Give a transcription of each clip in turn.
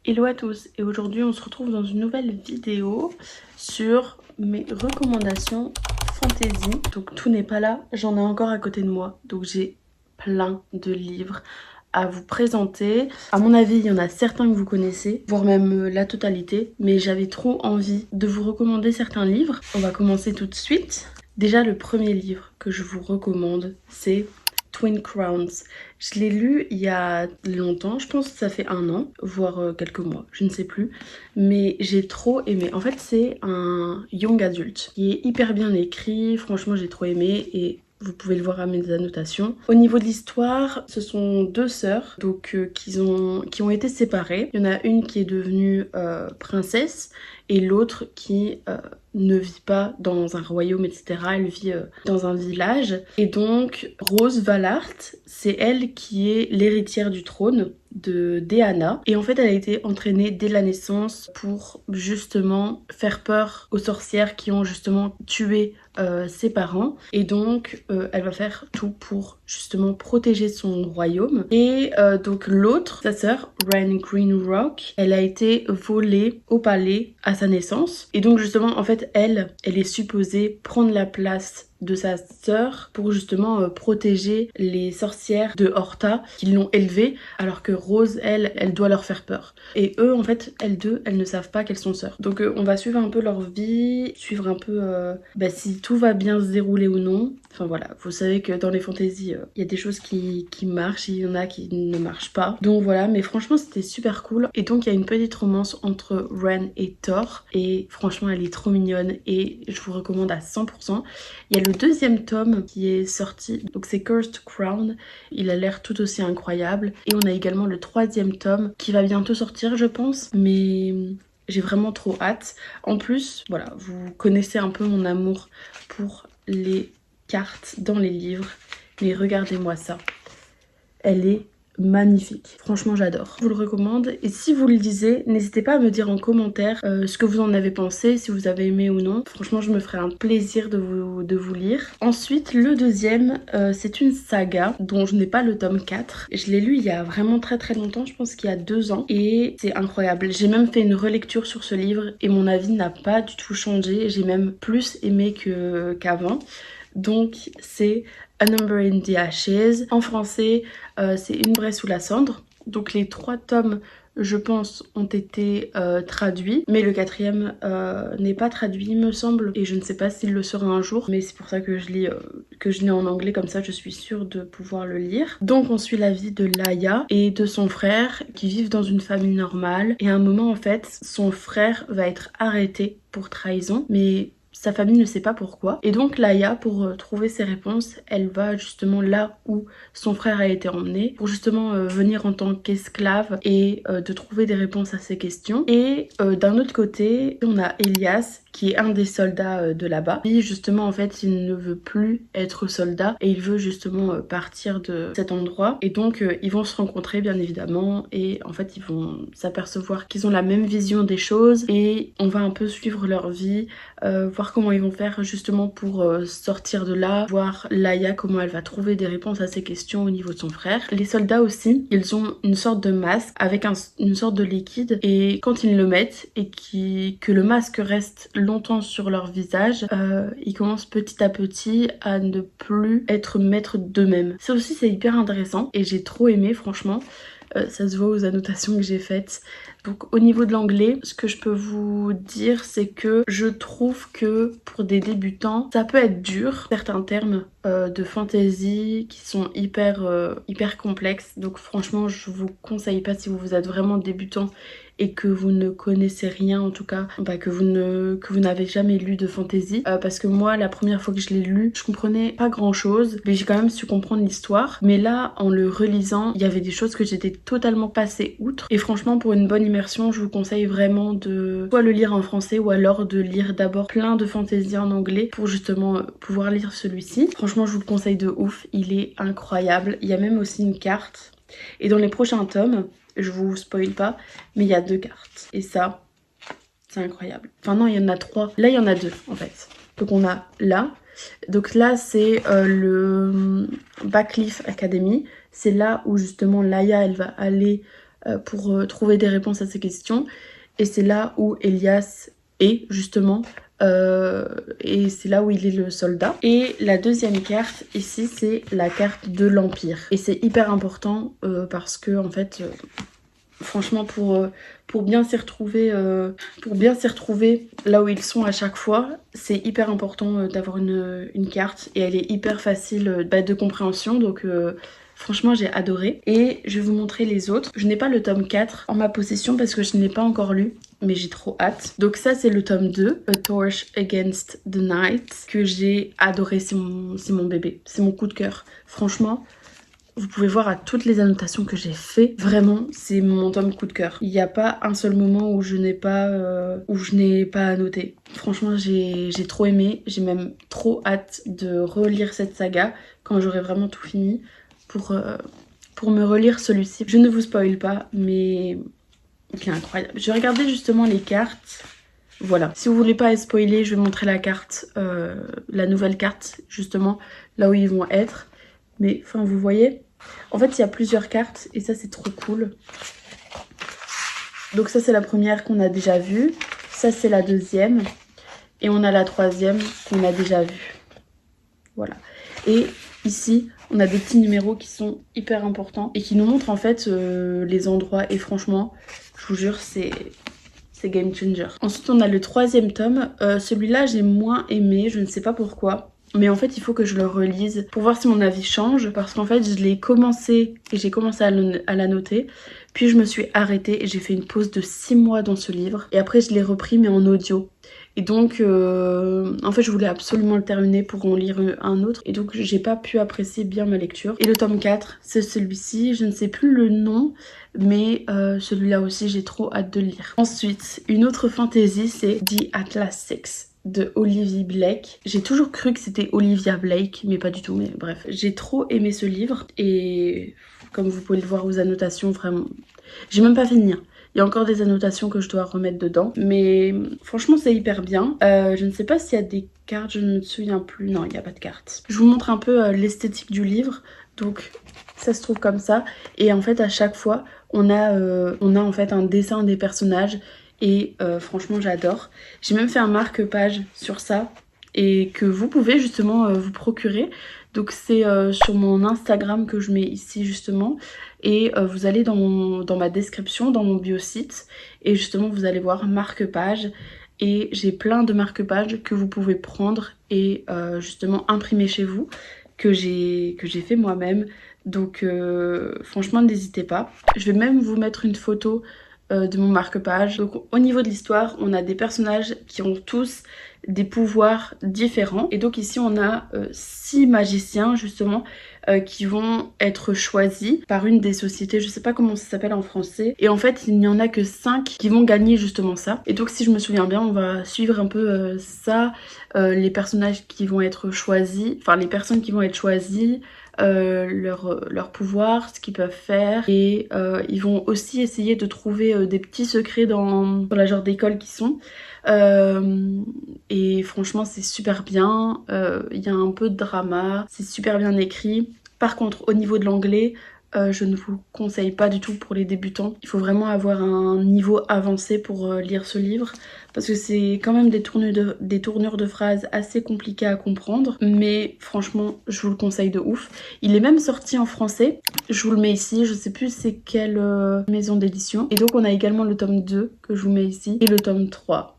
Hello à tous, et aujourd'hui on se retrouve dans une nouvelle vidéo sur mes recommandations fantasy. Donc tout n'est pas là, j'en ai encore à côté de moi, donc j'ai plein de livres à vous présenter. À mon avis, il y en a certains que vous connaissez, voire même la totalité, mais j'avais trop envie de vous recommander certains livres. On va commencer tout de suite. Déjà, le premier livre que je vous recommande, c'est Twin Crowns. Je l'ai lu il y a longtemps, je pense que ça fait 1 an, voire quelques mois, je ne sais plus. Mais j'ai trop aimé. En fait, c'est un young adulte qui est hyper bien écrit. Franchement, j'ai trop aimé et vous pouvez le voir à mes annotations. Au niveau de l'histoire, ce sont deux sœurs donc, qui ont été séparées. Il y en a une qui est devenue princesse et l'autre qui ne vit pas dans un royaume, etc. Elle vit dans un village. Et donc, Rose Valart, c'est elle qui est l'héritière du trône de Deanna. Et en fait, elle a été entraînée dès la naissance pour justement faire peur aux sorcières qui ont justement tué ses parents. Et donc, elle va faire tout pour justement protéger son royaume. Et donc l'autre, sa sœur, Wren Greenrock, elle a été volée au palais à sa naissance. Et donc justement, en fait, elle est supposée prendre la place de sa sœur pour justement protéger les sorcières de Horta qui l'ont élevée, alors que Rose, elle doit leur faire peur. Et eux, en fait, elles deux, elles ne savent pas qu'elles sont sœurs. Donc on va suivre un peu leur vie, suivre un peu si tout va bien se dérouler ou non. Enfin voilà, vous savez que dans les fantaisies, il y a des choses qui marchent, il y en a qui ne marchent pas. Donc voilà, mais franchement c'était super cool. Et donc il y a une petite romance entre Wren et Thor. Et franchement elle est trop mignonne et je vous recommande à 100%. Il y a le deuxième tome qui est sorti, donc c'est Cursed Crown. Il a l'air tout aussi incroyable. Et on a également le troisième tome qui va bientôt sortir je pense. Mais j'ai vraiment trop hâte. En plus, voilà, vous connaissez un peu mon amour pour les cartes dans les livres. Mais regardez-moi ça. Elle est magnifique. Franchement, j'adore. Je vous le recommande. Et si vous le lisez, n'hésitez pas à me dire en commentaire ce que vous en avez pensé, si vous avez aimé ou non. Franchement, je me ferai un plaisir de vous lire. Ensuite, le deuxième, c'est une saga dont je n'ai pas le tome 4. Je l'ai lu il y a vraiment très longtemps, je pense qu'il y a 2 ans. Et c'est incroyable. J'ai même fait une relecture sur ce livre et mon avis n'a pas du tout changé. J'ai même plus aimé qu'avant. Donc c'est A Number in the Ashes. En français, c'est Une braie sous la cendre. Donc les 3 tomes, je pense, ont été traduits. Mais le 4e n'est pas traduit, il me semble. Et je ne sais pas s'il le sera un jour. Mais c'est pour ça que je lis en anglais. Comme ça, je suis sûre de pouvoir le lire. Donc on suit la vie de Laia et de son frère qui vivent dans une famille normale. Et à un moment, en fait, son frère va être arrêté pour trahison. Mais sa famille ne sait pas pourquoi. Et donc Laia, pour trouver ses réponses, elle va justement là où son frère a été emmené pour justement venir en tant qu'esclave et de trouver des réponses à ses questions. Et d'un autre côté, on a Elias qui est un des soldats de là-bas. Lui justement en fait il ne veut plus être soldat et il veut justement partir de cet endroit. Et donc ils vont se rencontrer bien évidemment et en fait ils vont s'apercevoir qu'ils ont la même vision des choses et on va un peu suivre leur vie, voir comment ils vont faire justement pour sortir de là, voir Laia comment elle va trouver des réponses à ses questions au niveau de son frère. Les soldats aussi, ils ont une sorte de masque avec une sorte de liquide et quand ils le mettent et que le masque reste longtemps sur leur visage, ils commencent petit à petit à ne plus être maîtres d'eux-mêmes. Ça aussi c'est hyper intéressant et j'ai trop aimé franchement. Ça se voit aux annotations que j'ai faites. Donc au niveau de l'anglais, ce que je peux vous dire c'est que je trouve que pour des débutants ça peut être dur. Certains termes de fantasy qui sont hyper complexes. Donc franchement je vous conseille pas si vous êtes vraiment débutant et que vous ne connaissez rien en tout cas, que vous n'avez jamais lu de fantasy, parce que moi la première fois que je l'ai lu je comprenais pas grand chose mais j'ai quand même su comprendre l'histoire. Mais là en le relisant il y avait des choses que j'étais totalement passée outre et franchement pour une bonne immersion je vous conseille vraiment de soit le lire en français ou alors de lire d'abord plein de fantasy en anglais pour justement pouvoir lire celui-ci. Franchement je vous le conseille de ouf, il est incroyable. Il y a même aussi une carte et dans les prochains tomes, je vous spoil pas, mais il y a 2 cartes. Et ça, c'est incroyable. Enfin non, il y en a 3. Là, il y en a 2 en fait. Donc on a là. Donc là, c'est le Backleaf Academy. C'est là où justement Laia, elle va aller pour trouver des réponses à ces questions. Et c'est là où Elias est justement. Et c'est là où il est le soldat. Et la deuxième carte ici, c'est la carte de l'Empire. Et c'est hyper important parce que en fait, franchement, pour bien s'y retrouver, là où ils sont à chaque fois, c'est hyper important d'avoir une carte. Et elle est hyper facile de compréhension. Donc franchement, j'ai adoré. Et je vais vous montrer les autres. Je n'ai pas le tome 4 en ma possession parce que je ne l'ai pas encore lu. Mais j'ai trop hâte. Donc ça, c'est le tome 2, A Torch Against the Night, que j'ai adoré. C'est mon bébé. C'est mon coup de cœur. Franchement, vous pouvez voir à toutes les annotations que j'ai fait. Vraiment, c'est mon tome coup de cœur. Il n'y a pas un seul moment où je n'ai pas annoté. Franchement, j'ai trop aimé. J'ai même trop hâte de relire cette saga quand j'aurai vraiment tout fini pour me relire celui-ci. Je ne vous spoil pas, mais c'est incroyable. Je vais regarder justement les cartes. Voilà. Si vous voulez pas spoiler, je vais montrer la carte, la nouvelle carte, justement, là où ils vont être. Mais enfin, vous voyez, en fait, il y a plusieurs cartes et ça, c'est trop cool. Donc ça, c'est la première qu'on a déjà vue. Ça, c'est la deuxième. Et on a la troisième qu'on a déjà vue. Voilà. Et ici, on a des petits numéros qui sont hyper importants et qui nous montrent en fait les endroits. Et franchement, je vous jure, c'est game changer. Ensuite, on a le troisième tome. Celui-là, j'ai moins aimé, je ne sais pas pourquoi. Mais en fait, il faut que je le relise pour voir si mon avis change. Parce qu'en fait, je l'ai commencé et j'ai commencé à la noter. Puis je me suis arrêtée et j'ai fait une pause de 6 mois dans ce livre. Et après, je l'ai repris mais en audio. Et donc, en fait, je voulais absolument le terminer pour en lire un autre. Et donc, j'ai pas pu apprécier bien ma lecture. Et le tome 4, c'est celui-ci. Je ne sais plus le nom, mais celui-là aussi, j'ai trop hâte de le lire. Ensuite, une autre fantasy, c'est The Atlas Six de Olivia Blake. J'ai toujours cru que c'était Olivia Blake, mais pas du tout, mais bref. J'ai trop aimé ce livre et comme vous pouvez le voir aux annotations, vraiment, j'ai même pas fini. Il y a encore des annotations que je dois remettre dedans, mais franchement c'est hyper bien. Je ne sais pas s'il y a des cartes, je ne me souviens plus. Non, il n'y a pas de cartes. Je vous montre un peu l'esthétique du livre. Donc ça se trouve comme ça. Et en fait à chaque fois, on a en fait un dessin des personnages. Et franchement j'adore. J'ai même fait un marque-page sur ça et que vous pouvez justement vous procurer. Donc c'est sur mon Instagram que je mets ici justement. Et vous allez dans ma description, dans mon biosite. Et justement vous allez voir marque-page. Et j'ai plein de marque-pages que vous pouvez prendre et justement imprimer chez vous. Que j'ai fait moi-même. Donc franchement n'hésitez pas. Je vais même vous mettre une photo de mon marque-page. Donc au niveau de l'histoire, on a des personnages qui ont tous des pouvoirs différents. Et donc ici on a 6 magiciens justement qui vont être choisis par une des sociétés, je sais pas comment ça s'appelle en français. Et en fait il n'y en a que 5 qui vont gagner justement ça. Et donc si je me souviens bien, on va suivre un peu ça, les personnages qui vont être choisis, enfin les personnes qui vont être choisies, leur pouvoir, ce qu'ils peuvent faire. Et ils vont aussi essayer de trouver des petits secrets dans la genre d'école qu'ils sont. Et franchement c'est super bien, il y a un peu de drama, c'est super bien écrit. Par contre au niveau de l'anglais, je ne vous conseille pas du tout pour les débutants. Il faut vraiment avoir un niveau avancé pour lire ce livre parce que c'est quand même des tournures de phrases assez compliquées à comprendre. Mais franchement, je vous le conseille de ouf. Il est même sorti en français. Je vous le mets ici. Je sais plus c'est quelle maison d'édition. Et donc on a également le tome 2 que je vous mets ici et le tome 3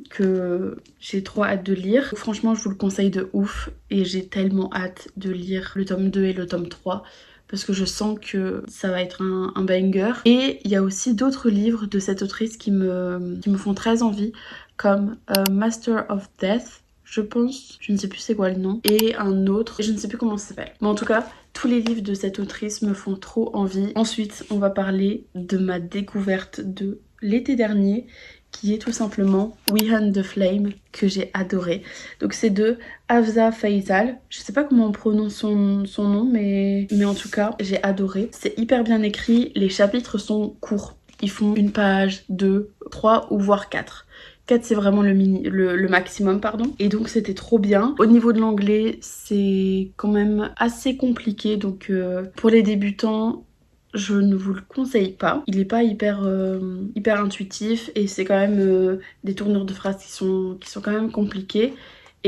que j'ai trop hâte de lire. Franchement, je vous le conseille de ouf et j'ai tellement hâte de lire le tome 2 et le tome 3. Parce que je sens que ça va être un banger. Et il y a aussi d'autres livres de cette autrice qui me font très envie, comme Master of Death, je pense. Je ne sais plus c'est quoi le nom. Et un autre, je ne sais plus comment ça s'appelle. Mais en tout cas, tous les livres de cette autrice me font trop envie. Ensuite, on va parler de ma découverte de l'été dernier, qui est tout simplement We Hunt the Flame, que j'ai adoré. Donc c'est de Hafsa Faizal. Je sais pas comment on prononce son nom, mais en tout cas, j'ai adoré. C'est hyper bien écrit, les chapitres sont courts. Ils font 1 page, 2, 3 ou voire 4. 4 c'est vraiment le maximum, pardon. Et donc c'était trop bien. Au niveau de l'anglais, c'est quand même assez compliqué. Donc pour les débutants, je ne vous le conseille pas. Il est pas hyper intuitif et c'est quand même des tournures de phrases qui sont quand même compliquées.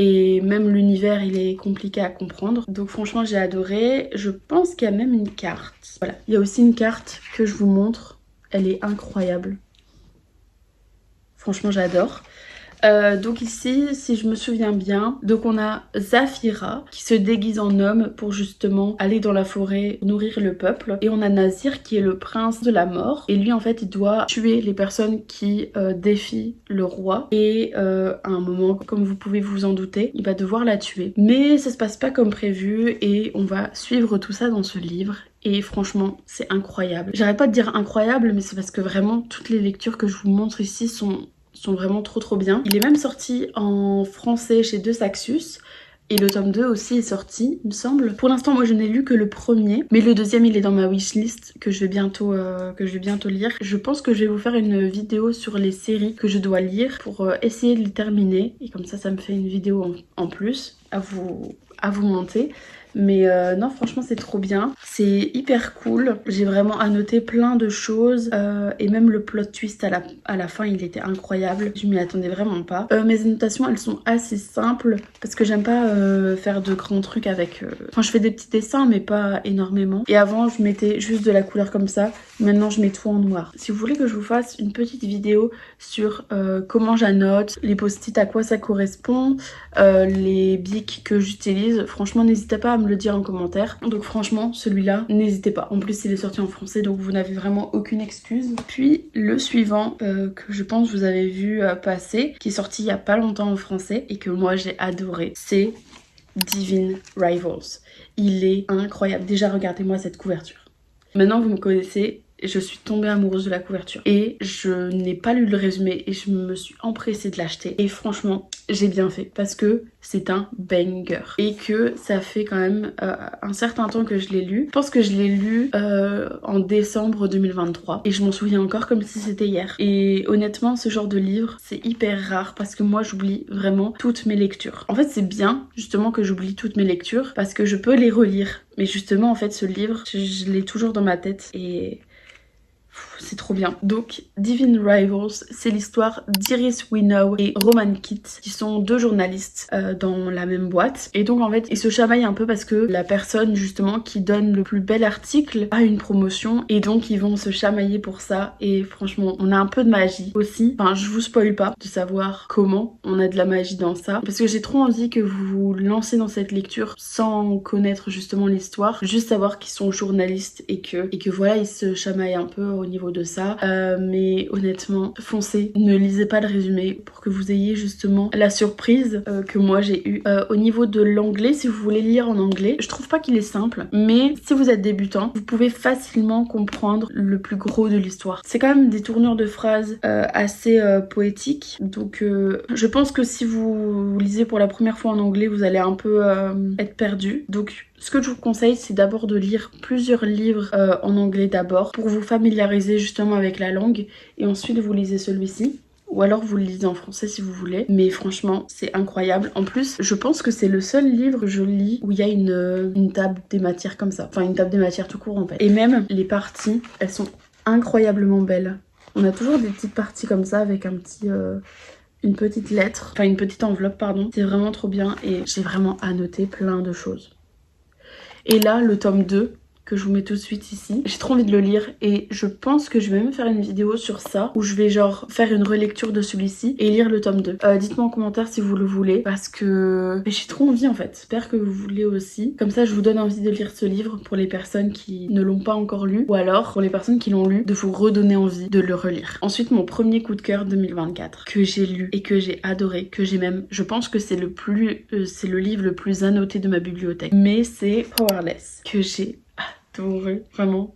Et même l'univers, il est compliqué à comprendre. Donc franchement, j'ai adoré. Je pense qu'il y a même une carte. Voilà. Il y a aussi une carte que je vous montre. Elle est incroyable. Franchement, j'adore. Donc ici, si je me souviens bien, donc on a Zafira qui se déguise en homme pour justement aller dans la forêt nourrir le peuple. Et on a Nazir qui est le prince de la mort. Et lui en fait il doit tuer les personnes qui défient le roi. Et à un moment, comme vous pouvez vous en douter, il va devoir la tuer. Mais ça se passe pas comme prévu et on va suivre tout ça dans ce livre. Et franchement, c'est incroyable. J'arrête pas de dire incroyable, mais c'est parce que vraiment toutes les lectures que je vous montre ici sont vraiment trop bien. Il est même sorti en français chez De Saxus. Et le tome 2 aussi est sorti, il me semble. Pour l'instant, moi je n'ai lu que le premier. Mais le deuxième, il est dans ma wishlist que je vais bientôt lire. Je pense que je vais vous faire une vidéo sur les séries que je dois lire pour essayer de les terminer. Et comme ça me fait une vidéo en plus à vous monter. Mais non, franchement c'est trop bien, c'est hyper cool. J'ai vraiment annoté plein de choses et même le plot twist à la fin il était incroyable. Je m'y attendais vraiment pas. Mes annotations elles sont assez simples parce que j'aime pas faire de grands trucs avec... Enfin je fais des petits dessins mais pas énormément. Et avant je mettais juste de la couleur comme ça, maintenant je mets tout en noir. Si vous voulez que je vous fasse une petite vidéo sur comment j'annote, les post-it à quoi ça correspond, les bics que j'utilise, franchement n'hésitez pas à me le dire en commentaire. Donc franchement celui-là n'hésitez pas, en plus il est sorti en français donc vous n'avez vraiment aucune excuse. Puis le suivant que je pense vous avez vu passer, qui est sorti il y a pas longtemps en français et que moi j'ai adoré, c'est Divine Rivals. Il est incroyable, déjà regardez-moi cette couverture. Maintenant vous me connaissez, je suis tombée amoureuse de la couverture et je n'ai pas lu le résumé et je me suis empressée de l'acheter et franchement j'ai bien fait parce que c'est un banger et que ça fait quand même un certain temps que je l'ai lu. Je pense que je l'ai lu en décembre 2023 et je m'en souviens encore comme si c'était hier. Et honnêtement ce genre de livre c'est hyper rare parce que moi j'oublie vraiment toutes mes lectures. En fait c'est bien justement que j'oublie toutes mes lectures parce que je peux les relire. Mais justement en fait ce livre je l'ai toujours dans ma tête et... c'est trop bien. Donc Divine Rivals, c'est l'histoire d'Iris Winnow et Roman Kitt qui sont deux journalistes dans la même boîte. Et donc en fait ils se chamaillent un peu parce que la personne justement qui donne le plus bel article a une promotion et donc ils vont se chamailler pour ça. Et franchement on a un peu de magie aussi. Enfin je vous spoil pas de savoir comment on a de la magie dans ça parce que j'ai trop envie que vous vous lancez dans cette lecture sans connaître justement l'histoire, juste savoir qu'ils sont journalistes et que voilà ils se chamaillent un peu au niveau de ça. Mais honnêtement foncez, ne lisez pas le résumé pour que vous ayez justement la surprise que moi j'ai eue. Au niveau de l'anglais, si vous voulez lire en anglais, je trouve pas qu'il est simple, mais si vous êtes débutant vous pouvez facilement comprendre le plus gros de l'histoire. C'est quand même des tournures de phrases assez poétiques, donc je pense que si vous lisez pour la première fois en anglais vous allez un peu être perdu. Donc ce que je vous conseille c'est d'abord de lire plusieurs livres en anglais d'abord pour vous familiariser justement avec la langue et ensuite vous lisez celui-ci. Ou alors vous le lisez en français si vous voulez. Mais franchement c'est incroyable. En plus je pense que c'est le seul livre que je lis où il y a une table des matières comme ça. Enfin une table des matières tout court en fait. Et même les parties elles sont incroyablement belles. On a toujours des petites parties comme ça avec un petit... une petite lettre, enfin une petite enveloppe pardon. C'est vraiment trop bien et j'ai vraiment annoté plein de choses. Et là le tome 2 que je vous mets tout de suite ici, j'ai trop envie de le lire et je pense que je vais même faire une vidéo sur ça où je vais genre faire une relecture de celui-ci et lire le tome 2. Dites-moi en commentaire si vous le voulez parce que j'ai trop envie en fait. J'espère que vous voulez aussi. Comme ça je vous donne envie de lire ce livre pour les personnes qui ne l'ont pas encore lu ou alors pour les personnes qui l'ont lu de vous redonner envie de le relire. Ensuite mon premier coup de cœur 2024 que j'ai lu et que j'ai adoré, que j'ai même, je pense que c'est le livre le plus annoté de ma bibliothèque, mais c'est Powerless que j'ai adoré, vraiment.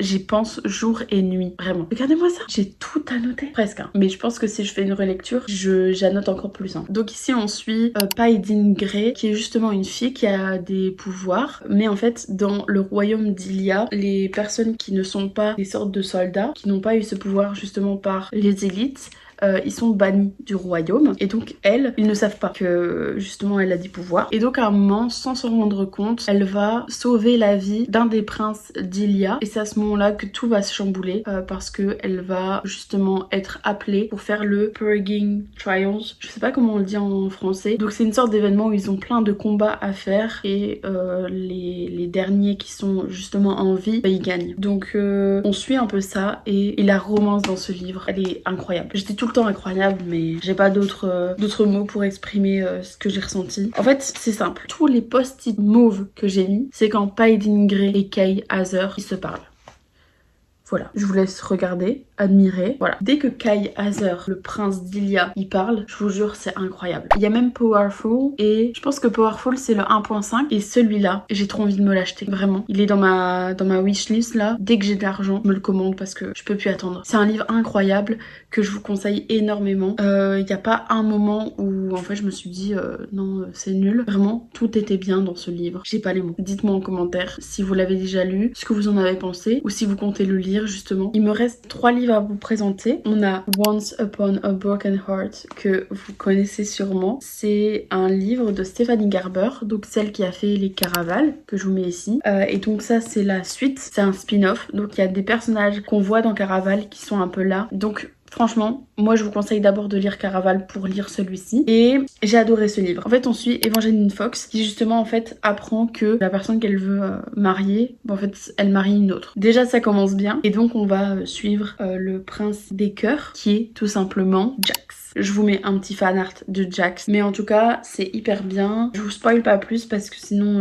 J'y pense jour et nuit, vraiment. Regardez-moi ça, j'ai tout annoté, presque. Hein. Mais je pense que si je fais une relecture, j'annote encore plus. Hein. Donc ici on suit Paidyn Gray, qui est justement une fille qui a des pouvoirs. Mais en fait, dans le royaume d'Ilia, les personnes qui ne sont pas des sortes de soldats, qui n'ont pas eu ce pouvoir justement par les élites, ils sont bannis du royaume. Et donc elle, ils ne savent pas que justement elle a des pouvoirs. Et donc à un moment, sans s'en rendre compte, elle va sauver la vie d'un des princes d'Ilia. Et c'est à ce moment-là que tout va se chambouler parce que elle va justement être appelée pour faire le Purging Trials. Je sais pas comment on le dit en français. Donc c'est une sorte d'événement où ils ont plein de combats à faire et les derniers qui sont justement en vie, bah, ils gagnent. Donc on suit un peu ça et la romance dans ce livre, elle est incroyable. J'étais tout le temps incroyable, mais j'ai pas d'autres mots pour exprimer ce que j'ai ressenti. En fait, c'est simple. Tous les post-it mauves que j'ai mis, c'est quand Paedyn Gray et Kay Hather ils se parlent. Voilà, je vous laisse regarder, admirer. Voilà, dès que Kay Hather, le prince d'Ilia, il parle, je vous jure, c'est incroyable. Il y a même Powerful et je pense que Powerful c'est le 1.5 et celui-là, j'ai trop envie de me l'acheter, vraiment. Il est dans ma wishlist là. Dès que j'ai de l'argent, je me le commande parce que je peux plus attendre. C'est un livre incroyable que je vous conseille énormément. Il n'y a pas un moment où en fait je me suis dit non, c'est nul. Vraiment, tout était bien dans ce livre. J'ai pas les mots. Dites-moi en commentaire si vous l'avez déjà lu, ce que vous en avez pensé ou si vous comptez le lire justement. Il me reste 3 livres à vous présenter. On a Once Upon a Broken Heart que vous connaissez sûrement. C'est un livre de Stephanie Garber, donc celle qui a fait Les Caravales, que je vous mets ici. Et donc ça c'est la suite, c'est un spin-off. Donc il y a des personnages qu'on voit dans Caravales qui sont un peu là. Donc franchement, moi je vous conseille d'abord de lire Caraval pour lire celui-ci. Et j'ai adoré ce livre. En fait, on suit Evangeline Fox qui justement en fait apprend que la personne qu'elle veut marier, en fait, elle marie une autre. Déjà, ça commence bien. Et donc, on va suivre le prince des cœurs qui est tout simplement Jax. Je vous mets un petit fan art de Jax. Mais en tout cas, c'est hyper bien. Je vous spoil pas plus parce que sinon,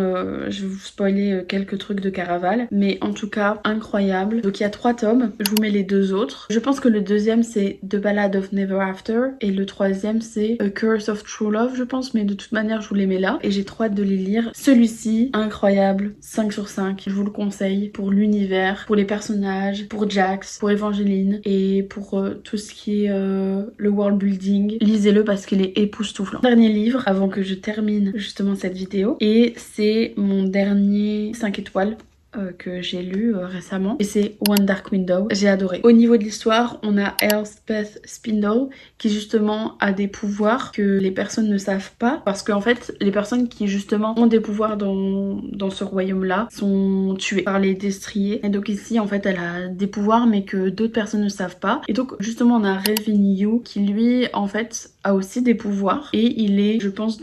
je vais vous spoiler quelques trucs de Caraval. Mais en tout cas, incroyable. Donc, il y a 3 tomes. Je vous mets les 2 autres. Je pense que le deuxième, c'est The Ballad of Never After. Et le troisième, c'est A Curse of True Love, je pense. Mais de toute manière, je vous les mets là. Et j'ai trop hâte de les lire. Celui-ci, incroyable. 5 sur 5. Je vous le conseille pour l'univers, pour les personnages, pour Jax, pour Evangeline et pour tout ce qui est le world building. Lisez-le parce qu'il est époustouflant. Dernier livre avant que je termine justement cette vidéo et c'est mon dernier 5 étoiles que j'ai lu récemment et c'est One Dark Window. J'ai adoré. Au niveau de l'histoire, on a Elspeth Spindle qui justement a des pouvoirs que les personnes ne savent pas parce qu'en fait les personnes qui justement ont des pouvoirs dans ce royaume là sont tuées par les destriers et donc ici en fait elle a des pouvoirs mais que d'autres personnes ne savent pas et donc justement on a Revenue qui lui en fait a aussi des pouvoirs et il est je pense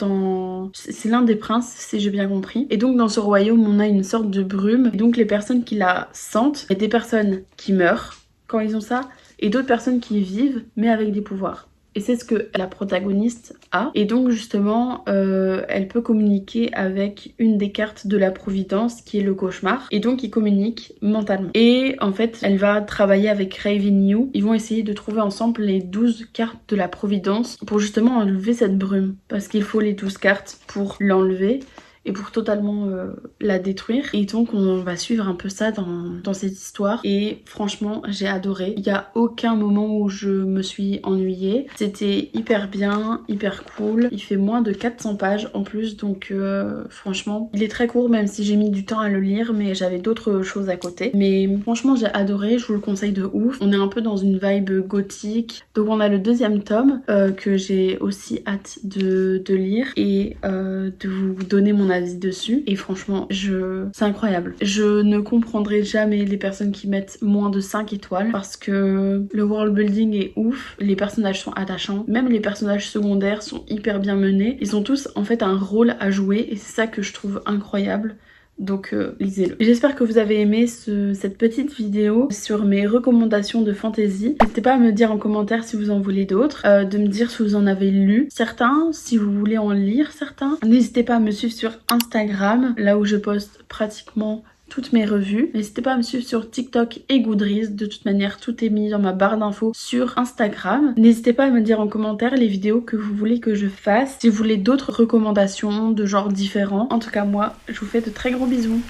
c'est l'un des princes si j'ai bien compris et donc dans ce royaume on a une sorte de brume et donc les personnes qui la sentent, il y a des personnes qui meurent quand ils ont ça et d'autres personnes qui vivent mais avec des pouvoirs. Et c'est ce que la protagoniste a. Et donc justement, elle peut communiquer avec une des cartes de la Providence qui est le cauchemar. Et donc ils communiquent mentalement. Et en fait, elle va travailler avec Revenue. Ils vont essayer de trouver ensemble les 12 cartes de la Providence pour justement enlever cette brume. Parce qu'il faut les 12 cartes pour l'enlever et pour totalement la détruire. Et donc on va suivre un peu ça dans cette histoire et franchement j'ai adoré. Il n'y a aucun moment où je me suis ennuyée. C'était hyper bien, hyper cool. Il fait moins de 400 pages en plus donc franchement il est très court même si j'ai mis du temps à le lire mais j'avais d'autres choses à côté. Mais franchement j'ai adoré, je vous le conseille de ouf. On est un peu dans une vibe gothique. Donc on a le 2e tome que j'ai aussi hâte de lire et de vous donner mon avis dessus et franchement c'est incroyable. Je ne comprendrai jamais les personnes qui mettent moins de 5 étoiles parce que le world building est ouf, les personnages sont attachants, même les personnages secondaires sont hyper bien menés, ils ont tous en fait un rôle à jouer et c'est ça que je trouve incroyable. Donc lisez-le. J'espère que vous avez aimé cette petite vidéo sur mes recommandations de fantasy. N'hésitez pas à me dire en commentaire si vous en voulez d'autres, de me dire si vous en avez lu certains, si vous voulez en lire certains. N'hésitez pas à me suivre sur Instagram, là où je poste pratiquement toutes mes revues. N'hésitez pas à me suivre sur TikTok et Goodreads. De toute manière, tout est mis dans ma barre d'infos sur Instagram. N'hésitez pas à me dire en commentaire les vidéos que vous voulez que je fasse. Si vous voulez d'autres recommandations de genres différents. En tout cas, moi, je vous fais de très gros bisous.